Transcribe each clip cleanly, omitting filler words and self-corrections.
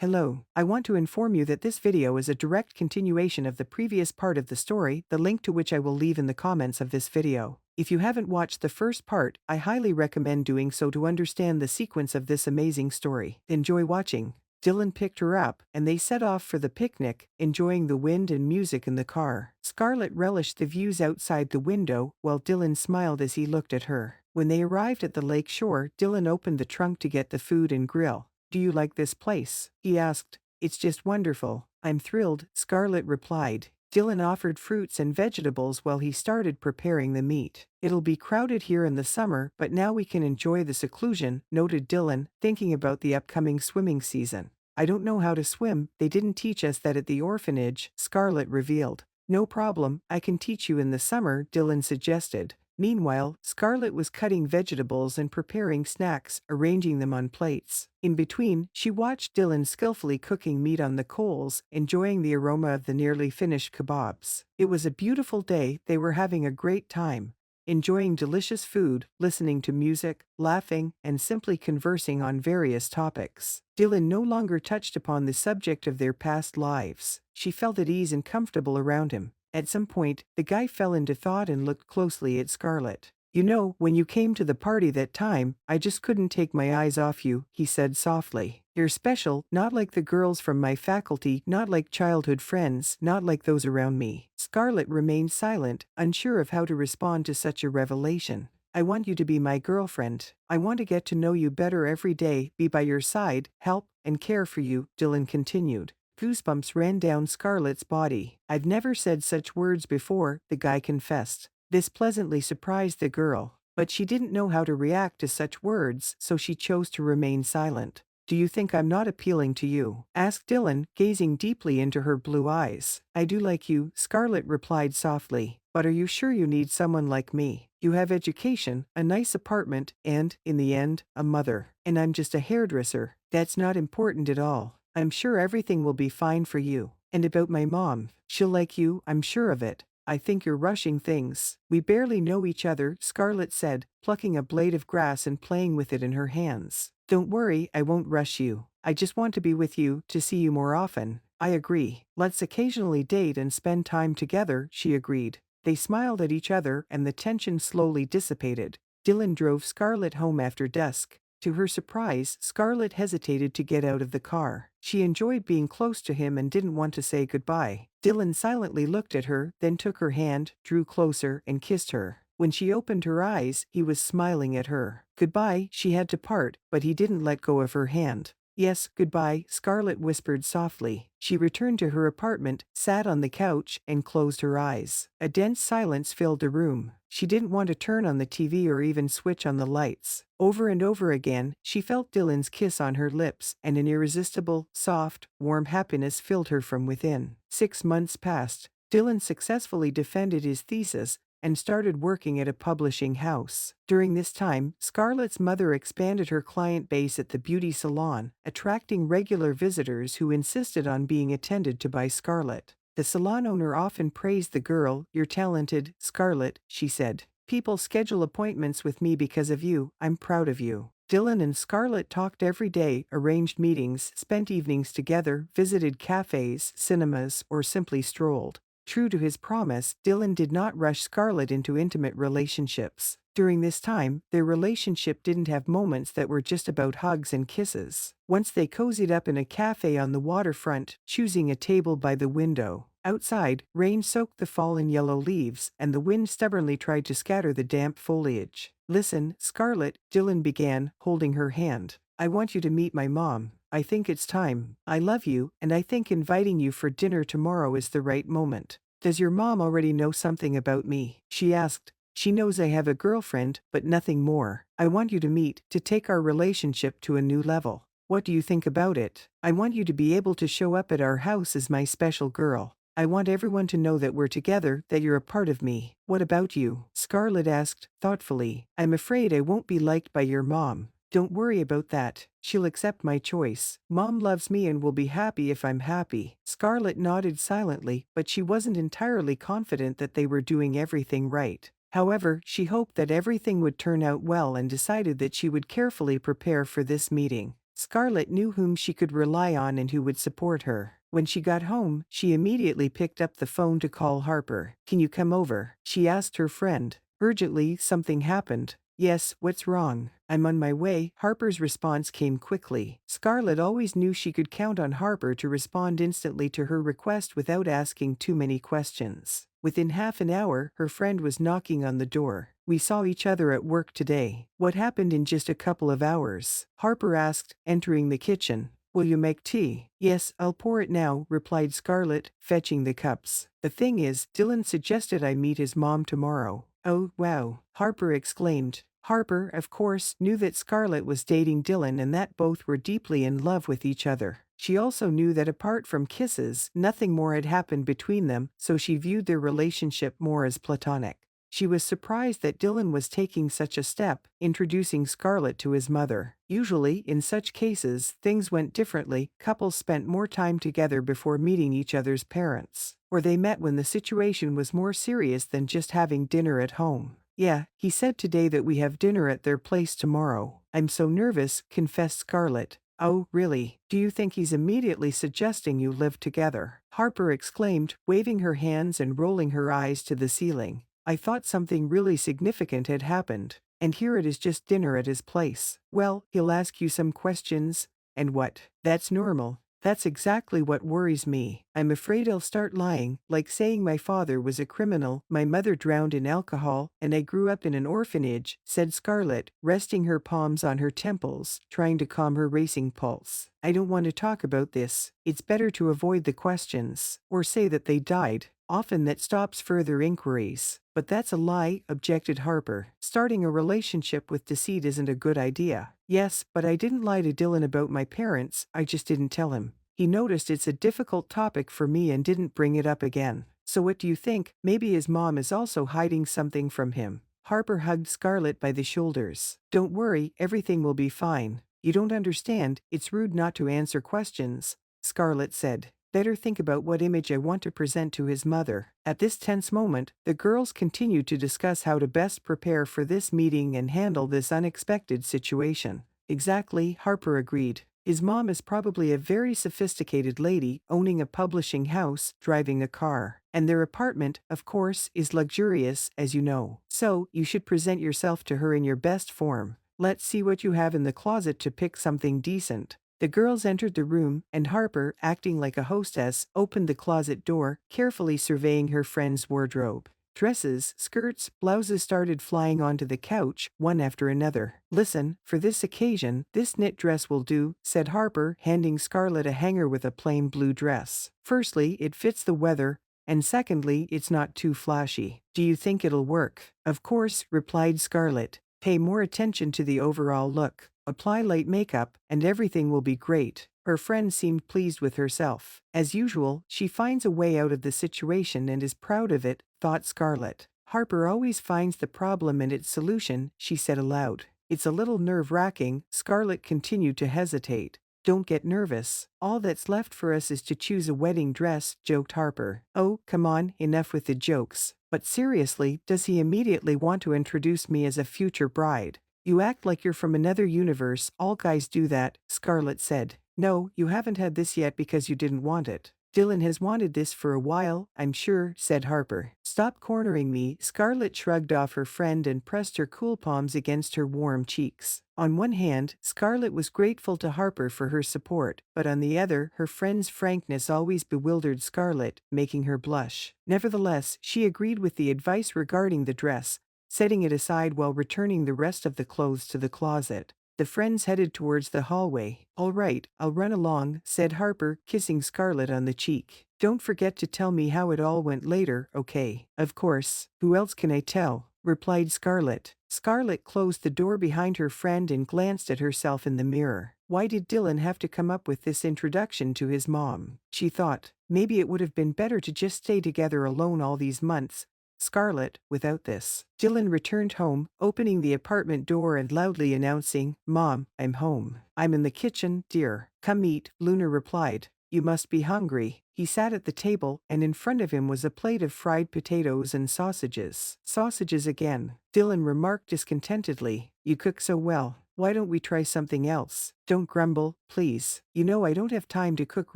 Hello, I want to inform you that this video is a direct continuation of the previous part of the story, the link to which I will leave in the comments of this video. If you haven't watched the first part, I highly recommend doing so to understand the sequence of this amazing story. Enjoy watching. Dylan picked her up, and they set off for the picnic, enjoying the wind and music in the car. Scarlett relished the views outside the window, while Dylan smiled as he looked at her. When they arrived at the lake shore, Dylan opened the trunk to get the food and grill. "Do you like this place?" he asked. "It's just wonderful. I'm thrilled," Scarlett replied. Dylan offered fruits and vegetables while he started preparing the meat. "It'll be crowded here in the summer, but now we can enjoy the seclusion," noted Dylan, thinking about the upcoming swimming season. "I don't know how to swim. They didn't teach us that at the orphanage," Scarlett revealed. "No problem, I can teach you in the summer," Dylan suggested. Meanwhile, Scarlett was cutting vegetables and preparing snacks, arranging them on plates. In between, she watched Dylan skillfully cooking meat on the coals, enjoying the aroma of the nearly finished kebabs. It was a beautiful day. They were having a great time, enjoying delicious food, listening to music, laughing, and simply conversing on various topics. Dylan no longer touched upon the subject of their past lives. She felt at ease and comfortable around him. At some point, the guy fell into thought and looked closely at Scarlett. "You know, when you came to the party that time, I just couldn't take my eyes off you," he said softly. "You're special, not like the girls from my faculty, not like childhood friends, not like those around me." Scarlett remained silent, unsure of how to respond to such a revelation. "I want you to be my girlfriend. I want to get to know you better every day, be by your side, help, and care for you," Dylan continued. Goosebumps ran down Scarlett's body. "I've never said such words before," the guy confessed. This pleasantly surprised the girl, but she didn't know how to react to such words, so she chose to remain silent. "Do you think I'm not appealing to you?" asked Dylan, gazing deeply into her blue eyes. "I do like you," Scarlett replied softly. "But are you sure you need someone like me? You have education, a nice apartment, and, in the end, a mother. And I'm just a hairdresser. That's not important at all. I'm sure everything will be fine for you. And about my mom, she'll like you, I'm sure of it. I think you're rushing things. We barely know each other," Scarlett said, plucking a blade of grass and playing with it in her hands. "Don't worry, I won't rush you. I just want to be with you, to see you more often." "I agree. Let's occasionally date and spend time together," she agreed. They smiled at each other and the tension slowly dissipated. Dylan drove Scarlett home after dusk. To her surprise, Scarlett hesitated to get out of the car. She enjoyed being close to him and didn't want to say goodbye. Dylan silently looked at her, then took her hand, drew closer, and kissed her. When she opened her eyes, he was smiling at her. Goodbye, she had to part, but he didn't let go of her hand. "Yes, goodbye," Scarlett whispered softly. She returned to her apartment, sat on the couch, and closed her eyes. A dense silence filled the room. She didn't want to turn on the TV or even switch on the lights. Over and over again, she felt Dylan's kiss on her lips, and an irresistible, soft, warm happiness filled her from within. 6 months passed. Dylan successfully defended his thesis and started working at a publishing house. During this time, Scarlett's mother expanded her client base at the beauty salon, attracting regular visitors who insisted on being attended to by Scarlett. The salon owner often praised the girl. "You're talented, Scarlett," she said. "People schedule appointments with me because of you. I'm proud of you." Dylan and Scarlett talked every day, arranged meetings, spent evenings together, visited cafes, cinemas, or simply strolled. True to his promise, Dylan did not rush Scarlett into intimate relationships. During this time, their relationship didn't have moments that were just about hugs and kisses. Once they cozied up in a cafe on the waterfront, choosing a table by the window. Outside, rain soaked the fallen yellow leaves, and the wind stubbornly tried to scatter the damp foliage. "Listen, Scarlett," Dylan began, holding her hand. "I want you to meet my mom. I think it's time. I love you, and I think inviting you for dinner tomorrow is the right moment." "Does your mom already know something about me?" she asked. "She knows I have a girlfriend, but nothing more. I want you to meet, to take our relationship to a new level. What do you think about it? I want you to be able to show up at our house as my special girl. I want everyone to know that we're together, that you're a part of me." "What about you?" Scarlett asked, thoughtfully. "I'm afraid I won't be liked by your mom." "Don't worry about that. She'll accept my choice. Mom loves me and will be happy if I'm happy." Scarlett nodded silently, but she wasn't entirely confident that they were doing everything right. However, she hoped that everything would turn out well and decided that she would carefully prepare for this meeting. Scarlett knew whom she could rely on and who would support her. When she got home, she immediately picked up the phone to call Harper. "Can you come over?" she asked her friend. Urgently, something happened. "Yes, what's wrong?" "I'm on my way." Harper's response came quickly. Scarlett always knew she could count on Harper to respond instantly to her request without asking too many questions. Within half an hour, her friend was knocking on the door. "We saw each other at work today. What happened in just a couple of hours?" Harper asked, entering the kitchen. "Will you make tea?" "Yes, I'll pour it now," replied Scarlett, fetching the cups. "The thing is, Dylan suggested I meet his mom tomorrow." "Oh, wow," Harper exclaimed. Harper, of course, knew that Scarlett was dating Dylan and that both were deeply in love with each other. She also knew that apart from kisses, nothing more had happened between them, so she viewed their relationship more as platonic. She was surprised that Dylan was taking such a step, introducing Scarlett to his mother. Usually, in such cases, things went differently. Couples spent more time together before meeting each other's parents. Or they met when the situation was more serious than just having dinner at home. "Yeah, he said today that we have dinner at their place tomorrow. I'm so nervous," confessed Scarlett. "Oh, really? Do you think he's immediately suggesting you live together?" Harper exclaimed, waving her hands and rolling her eyes to the ceiling. "I thought something really significant had happened, and here it is just dinner at his place." "Well, he'll ask you some questions. And what? That's normal. That's exactly what worries me. I'm afraid I'll start lying, like saying my father was a criminal, my mother drowned in alcohol, and I grew up in an orphanage," said Scarlett, resting her palms on her temples, trying to calm her racing pulse. "I don't want to talk about this. It's better to avoid the questions, or say that they died. Often that stops further inquiries." "But that's a lie," objected Harper. "Starting a relationship with deceit isn't a good idea." "Yes, but I didn't lie to Dylan about my parents, I just didn't tell him. He noticed it's a difficult topic for me and didn't bring it up again." "So what do you think? Maybe his mom is also hiding something from him." Harper hugged Scarlett by the shoulders. "Don't worry, everything will be fine. You don't understand, it's rude not to answer questions," Scarlett said. "Better think about what image I want to present to his mother." At this tense moment, the girls continued to discuss how to best prepare for this meeting and handle this unexpected situation. "Exactly," Harper agreed. "His mom is probably a very sophisticated lady, owning a publishing house, driving a car. And their apartment, of course, is luxurious, as you know. So, you should present yourself to her in your best form. Let's see what you have in the closet to pick something decent." The girls entered the room, and Harper, acting like a hostess, opened the closet door, carefully surveying her friend's wardrobe. Dresses, skirts, blouses started flying onto the couch, one after another. "Listen, for this occasion, this knit dress will do," said Harper, handing Scarlett a hanger with a plain blue dress. "Firstly, it fits the weather, and secondly, it's not too flashy. Do you think it'll work?" "Of course," replied Scarlett. "Pay more attention to the overall look. Apply light makeup, and everything will be great." Her friend seemed pleased with herself. As usual, she finds a way out of the situation and is proud of it, thought Scarlett. "Harper always finds the problem and its solution," she said aloud. "It's a little nerve-wracking." Scarlett continued to hesitate. "Don't get nervous. All that's left for us is to choose a wedding dress," joked Harper. "Oh, come on, enough with the jokes. But seriously, does he immediately want to introduce me as a future bride?" "You act like you're from another universe, all guys do that," Scarlett said. "No, you haven't had this yet because you didn't want it. Dylan has wanted this for a while, I'm sure," said Harper. "Stop cornering me." Scarlett shrugged off her friend and pressed her cool palms against her warm cheeks. On one hand, Scarlett was grateful to Harper for her support, but on the other, her friend's frankness always bewildered Scarlett, making her blush. Nevertheless, she agreed with the advice regarding the dress, setting it aside while returning the rest of the clothes to the closet. The friends headed towards the hallway. "All right, I'll run along," said Harper, kissing Scarlett on the cheek. "Don't forget to tell me how it all went later, okay?" "Of course. Who else can I tell?" replied Scarlett. Scarlett closed the door behind her friend and glanced at herself in the mirror. Why did Dylan have to come up with this introduction to his mom? She thought, maybe it would have been better to just stay together alone all these months. Scarlett, without this. Dylan returned home, opening the apartment door and loudly announcing, "Mom, I'm home." "I'm in the kitchen, dear. Come eat," Luna replied. "You must be hungry." He sat at the table, and in front of him was a plate of fried potatoes and sausages. "Sausages again," Dylan remarked discontentedly. "You cook so well." Why don't we try something else? Don't grumble, please. You know I don't have time to cook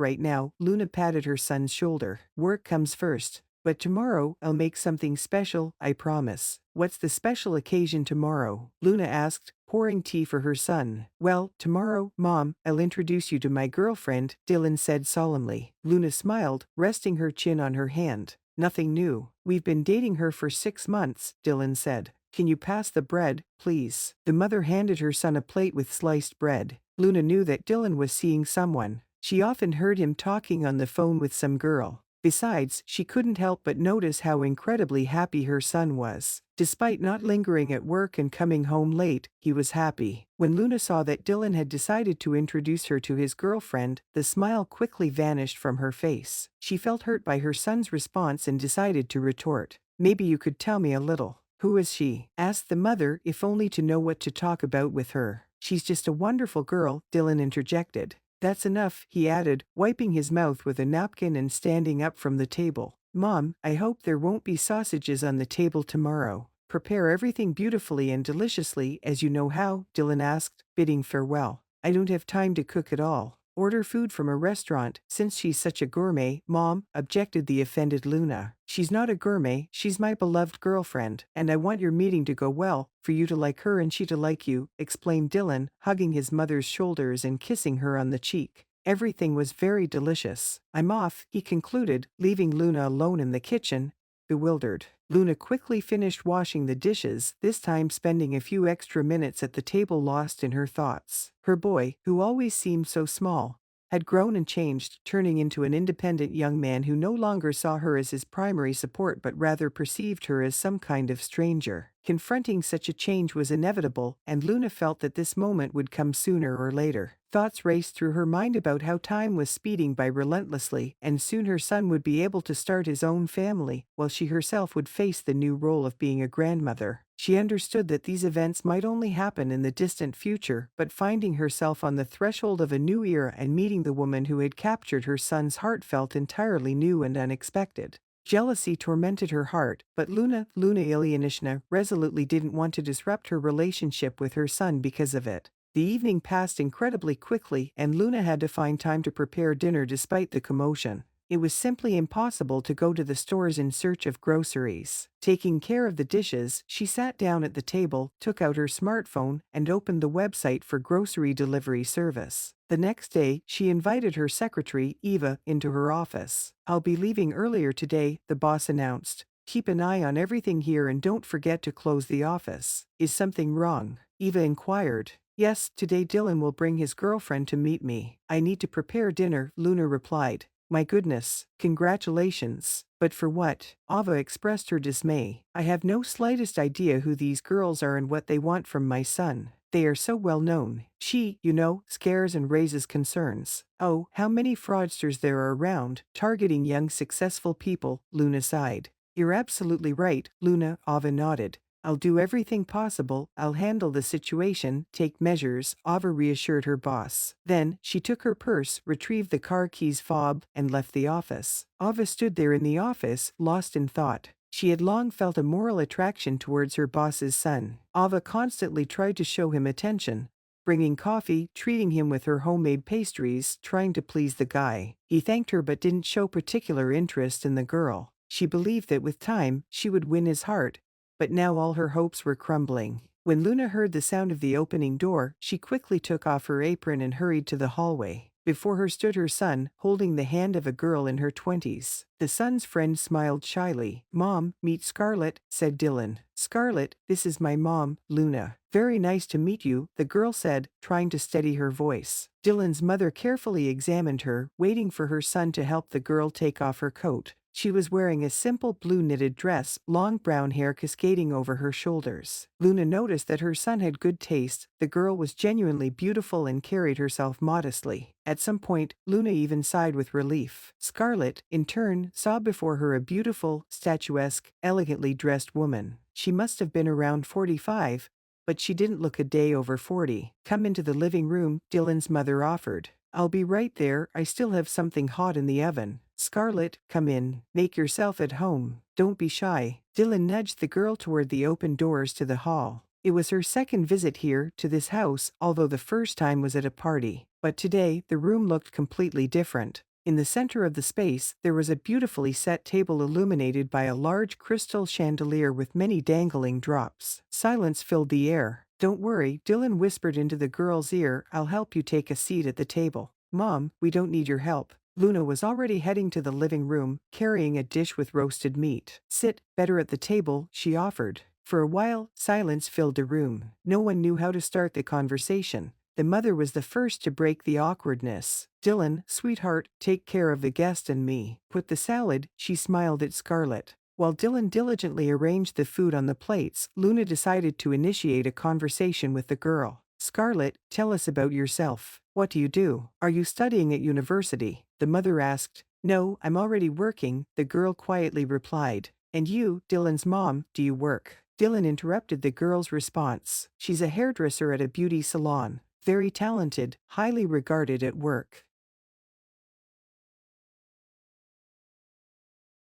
right now. Luna patted her son's shoulder. Work comes first. But tomorrow, I'll make something special, I promise. What's the special occasion tomorrow? Luna asked, pouring tea for her son. Well, tomorrow, Mom, I'll introduce you to my girlfriend, Dylan said solemnly. Luna smiled, resting her chin on her hand. Nothing new. We've been dating her for 6 months, Dylan said. Can you pass the bread, please? The mother handed her son a plate with sliced bread. Luna knew that Dylan was seeing someone. She often heard him talking on the phone with some girl. Besides, she couldn't help but notice how incredibly happy her son was. Despite not lingering at work and coming home late, he was happy. When Luna saw that Dylan had decided to introduce her to his girlfriend, the smile quickly vanished from her face. She felt hurt by her son's response and decided to retort. Maybe you could tell me a little. Who is she? Asked the mother, if only to know what to talk about with her. She's just a wonderful girl, Dylan interjected. That's enough, he added, wiping his mouth with a napkin and standing up from the table. Mom, I hope there won't be sausages on the table tomorrow. Prepare everything beautifully and deliciously as you know how, Dylan asked, bidding farewell. I don't have time to cook at all. Order food from a restaurant, since she's such a gourmet, Mom, objected the offended Luna. She's not a gourmet, she's my beloved girlfriend, and I want your meeting to go well, for you to like her and she to like you, explained Dylan, hugging his mother's shoulders and kissing her on the cheek. Everything was very delicious. I'm off, he concluded, leaving Luna alone in the kitchen, bewildered. Luna quickly finished washing the dishes, this time spending a few extra minutes at the table lost in her thoughts. Her boy, who always seemed so small, had grown and changed, turning into an independent young man who no longer saw her as his primary support but rather perceived her as some kind of stranger. Confronting such a change was inevitable, and Luna felt that this moment would come sooner or later. Thoughts raced through her mind about how time was speeding by relentlessly, and soon her son would be able to start his own family, while she herself would face the new role of being a grandmother. She understood that these events might only happen in the distant future, but finding herself on the threshold of a new era and meeting the woman who had captured her son's heart felt entirely new and unexpected. Jealousy tormented her heart, but Luna Ilyinishna resolutely didn't want to disrupt her relationship with her son because of it. The evening passed incredibly quickly, and Luna had to find time to prepare dinner despite the commotion. It was simply impossible to go to the stores in search of groceries. Taking care of the dishes, she sat down at the table, took out her smartphone, and opened the website for grocery delivery service. The next day, she invited her secretary, Eva, into her office. I'll be leaving earlier today, the boss announced. Keep an eye on everything here and don't forget to close the office. Is something wrong? Eva inquired. Yes, today Dylan will bring his girlfriend to meet me. I need to prepare dinner, Luna replied. My goodness, congratulations. But for what? Ava expressed her dismay. I have no slightest idea who these girls are and what they want from my son. They are so well known. She, you know, scares and raises concerns. Oh, how many fraudsters there are around, targeting young successful people, Luna sighed. You're absolutely right, Luna, Ava nodded. I'll do everything possible, I'll handle the situation, take measures, Ava reassured her boss. Then, she took her purse, retrieved the car keys fob, and left the office. Ava stood there in the office, lost in thought. She had long felt a moral attraction towards her boss's son. Ava constantly tried to show him attention, bringing coffee, treating him with her homemade pastries, trying to please the guy. He thanked her but didn't show particular interest in the girl. She believed that with time, she would win his heart, but now all her hopes were crumbling. When Luna heard the sound of the opening door, she quickly took off her apron and hurried to the hallway. Before her stood her son, holding the hand of a girl in her 20s. The son's friend smiled shyly. Mom, meet Scarlett, said Dylan. Scarlett, this is my mom, Luna. Very nice to meet you, the girl said, trying to steady her voice. Dylan's mother carefully examined her, waiting for her son to help the girl take off her coat. She was wearing a simple blue knitted dress, long brown hair cascading over her shoulders. Luna noticed that her son had good taste, the girl was genuinely beautiful and carried herself modestly. At some point, Luna even sighed with relief. Scarlett, in turn, saw before her a beautiful, statuesque, elegantly dressed woman. She must have been around 45, but she didn't look a day over 40. Come into the living room, Dylan's mother offered. I'll be right there, I still have something hot in the oven. Scarlett, come in. Make yourself at home. Don't be shy. Dylan nudged the girl toward the open doors to the hall. It was her second visit here to this house, although the first time was at a party. But today, the room looked completely different. In the center of the space, there was a beautifully set table illuminated by a large crystal chandelier with many dangling drops. Silence filled the air. "Don't worry," Dylan whispered into the girl's ear, "I'll help you take a seat at the table." "Mom, we don't need your help." Luna was already heading to the living room, carrying a dish with roasted meat. "Sit better at the table," she offered. For a while, silence filled the room. No one knew how to start the conversation. The mother was the first to break the awkwardness. "Dylan, sweetheart, take care of the guest and me. Put the salad," she smiled at Scarlett. While Dylan diligently arranged the food on the plates, Luna decided to initiate a conversation with the girl. "Scarlett, tell us about yourself. What do you do? Are you studying at university?" the mother asked. "No, I'm already working," the girl quietly replied. "And you, Dylan's mom, do you work?" Dylan interrupted the girl's response. "She's a hairdresser at a beauty salon. Very talented, highly regarded at work."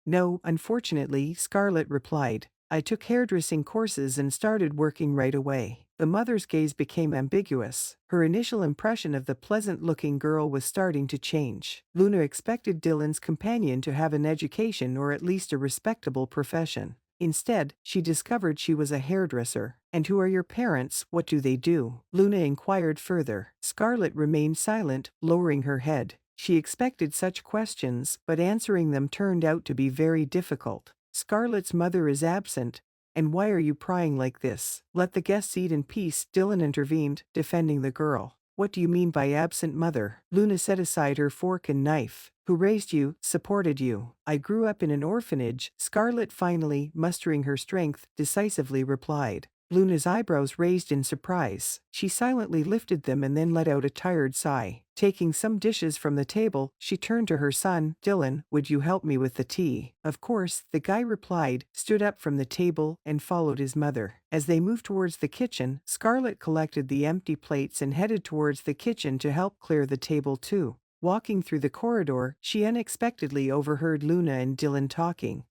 "No, unfortunately," Scarlett replied. "I took hairdressing courses and started working right away." The mother's gaze became ambiguous. Her initial impression of the pleasant-looking girl was starting to change. Luna expected Dylan's companion to have an education or at least a respectable profession. Instead, she discovered she was a hairdresser. "And who are your parents? What do they do?" Luna inquired further. Scarlett remained silent, lowering her head. She expected such questions, but answering them turned out to be very difficult. "Scarlett's mother is absent. And why are you prying like this? Let the guests eat in peace," Dylan intervened, defending the girl. "What do you mean by absent mother?" Luna set aside her fork and knife. "Who raised you, supported you?" "I grew up in an orphanage," Scarlett, finally mustering her strength, decisively replied. Luna's eyebrows raised in surprise. She silently lifted them and then let out a tired sigh. Taking some dishes from the table, she turned to her son. "Dylan, would you help me with the tea?" "Of course," the guy replied, stood up from the table, and followed his mother. As they moved towards the kitchen, Scarlett collected the empty plates and headed towards the kitchen to help clear the table too. Walking through the corridor, she unexpectedly overheard Luna and Dylan talking.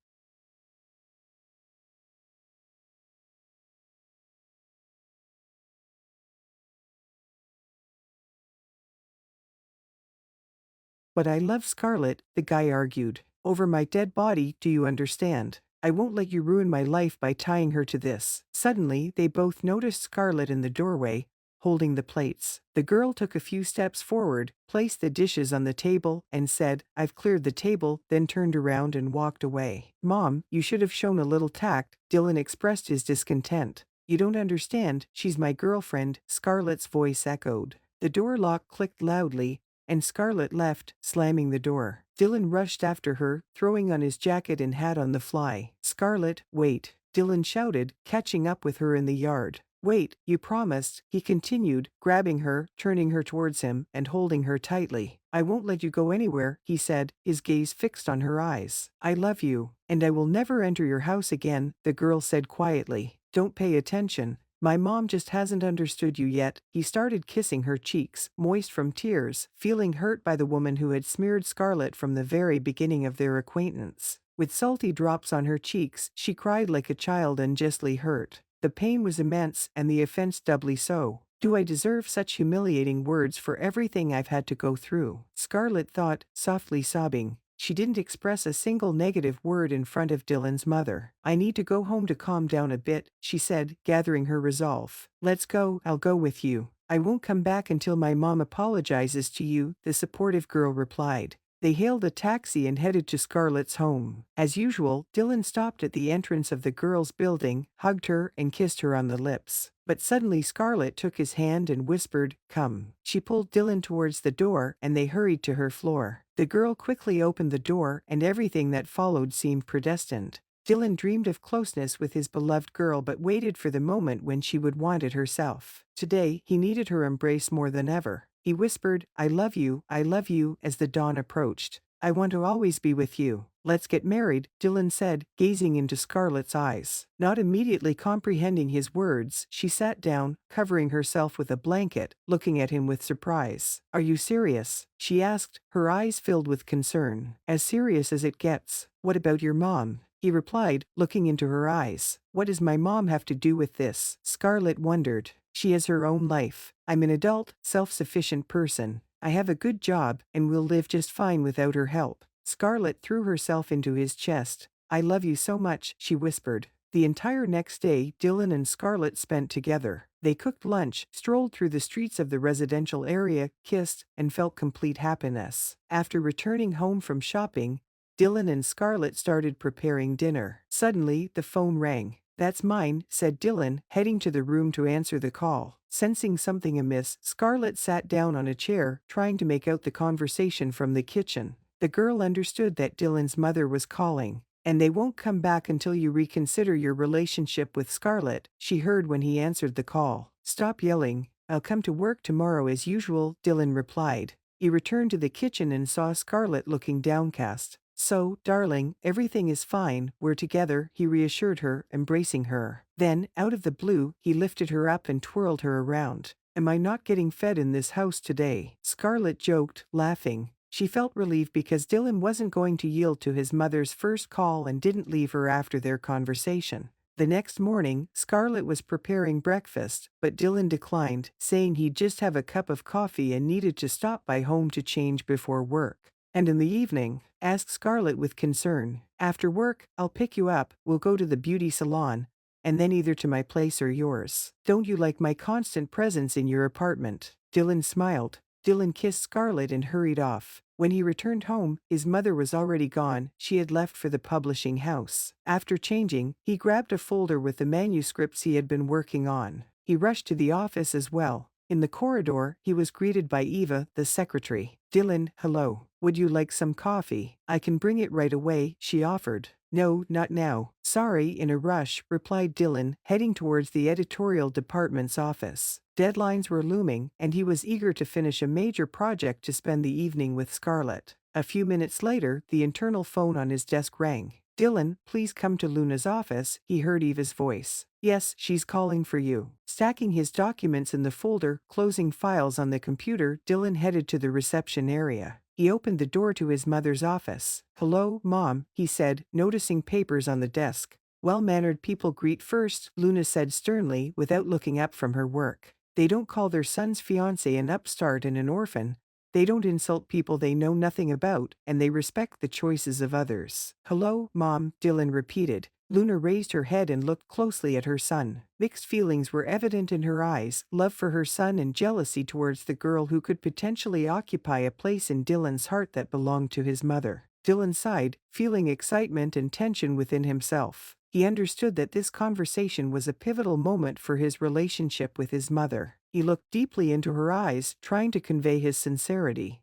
"But I love Scarlett," the guy argued. "Over my dead body, do you understand? I won't let you ruin my life by tying her to this." Suddenly, they both noticed Scarlett in the doorway, holding the plates. The girl took a few steps forward, placed the dishes on the table, and said, "I've cleared the table," then turned around and walked away. "Mom, you should have shown a little tact," Dylan expressed his discontent. "You don't understand, she's my girlfriend," Scarlett's voice echoed. The door lock clicked loudly, and Scarlett left, slamming the door. Dylan rushed after her, throwing on his jacket and hat on the fly. "Scarlett, wait," Dylan shouted, catching up with her in the yard. "Wait, you promised," he continued, grabbing her, turning her towards him, and holding her tightly. "I won't let you go anywhere," he said, his gaze fixed on her eyes. "I love you, and I will never enter your house again," the girl said quietly. "Don't pay attention. My mom just hasn't understood you yet." He started kissing her cheeks, moist from tears, feeling hurt by the woman who had smeared Scarlett from the very beginning of their acquaintance. With salty drops on her cheeks, she cried like a child unjustly hurt. The pain was immense, and the offense doubly so. "Do I deserve such humiliating words for everything I've had to go through?" Scarlett thought, softly sobbing. She didn't express a single negative word in front of Dylan's mother. "I need to go home to calm down a bit," she said, gathering her resolve. "Let's go, I'll go with you." "I won't come back until my mom apologizes to you," the supportive girl replied. They hailed a taxi and headed to Scarlett's home. As usual, Dylan stopped at the entrance of the girl's building, hugged her, and kissed her on the lips. But suddenly Scarlett took his hand and whispered, "Come." She pulled Dylan towards the door, and they hurried to her floor. The girl quickly opened the door, and everything that followed seemed predestined. Dylan dreamed of closeness with his beloved girl but waited for the moment when she would want it herself. Today, he needed her embrace more than ever. He whispered, I love you," as the dawn approached. "I want to always be with you." "Let's get married," Dylan said, gazing into Scarlett's eyes. Not immediately comprehending his words, she sat down, covering herself with a blanket, looking at him with surprise. "Are you serious?" she asked, her eyes filled with concern. "As serious as it gets." "What about your mom?" he replied, looking into her eyes. What does my mom have to do with this? Scarlett wondered. She has her own life. I'm an adult, self-sufficient person. I have a good job, and will live just fine without her help. Scarlett threw herself into his chest. I love you so much, she whispered. The entire next day, Dylan and Scarlett spent together. They cooked lunch, strolled through the streets of the residential area, kissed, and felt complete happiness. After returning home from shopping, Dylan and Scarlett started preparing dinner. Suddenly, the phone rang. That's mine, said Dylan, heading to the room to answer the call. Sensing something amiss, Scarlett sat down on a chair, trying to make out the conversation from the kitchen. The girl understood that Dylan's mother was calling. And they won't come back until you reconsider your relationship with Scarlett, she heard when he answered the call. Stop yelling. I'll come to work tomorrow as usual, Dylan replied. He returned to the kitchen and saw Scarlett looking downcast. So, darling, everything is fine, we're together, he reassured her, embracing her. Then, out of the blue, he lifted her up and twirled her around. Am I not getting fed in this house today? Scarlett joked, laughing. She felt relieved because Dylan wasn't going to yield to his mother's first call and didn't leave her after their conversation. The next morning, Scarlett was preparing breakfast, but Dylan declined, saying he'd just have a cup of coffee and needed to stop by home to change before work. And in the evening? Asked Scarlett with concern. After work, I'll pick you up, we'll go to the beauty salon, and then either to my place or yours. Don't you like my constant presence in your apartment? Dylan smiled. Dylan kissed Scarlett and hurried off. When he returned home, his mother was already gone. She had left for the publishing house. After changing, he grabbed a folder with the manuscripts he had been working on. He rushed to the office as well. In the corridor, he was greeted by Eva, the secretary. Dylan, hello. Would you like some coffee? I can bring it right away, she offered. No, not now. Sorry, in a rush, replied Dylan, heading towards the editorial department's office. Deadlines were looming, and he was eager to finish a major project to spend the evening with Scarlett. A few minutes later, the internal phone on his desk rang. Dylan, please come to Luna's office, he heard Eva's voice. Yes, she's calling for you. Stacking his documents in the folder, closing files on the computer, Dylan headed to the reception area. He opened the door to his mother's office. Hello, Mom, he said, noticing papers on the desk. Well-mannered people greet first, Luna said sternly, without looking up from her work. They don't call their son's fiancé an upstart and an orphan. They don't insult people they know nothing about, and they respect the choices of others. Hello, Mom, Dylan repeated. Luna raised her head and looked closely at her son. Mixed feelings were evident in her eyes, love for her son and jealousy towards the girl who could potentially occupy a place in Dylan's heart that belonged to his mother. Dylan sighed, feeling excitement and tension within himself. He understood that this conversation was a pivotal moment for his relationship with his mother. He looked deeply into her eyes, trying to convey his sincerity.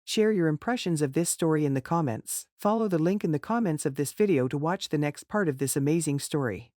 Share your impressions of this story in the comments. Follow the link in the comments of this video to watch the next part of this amazing story.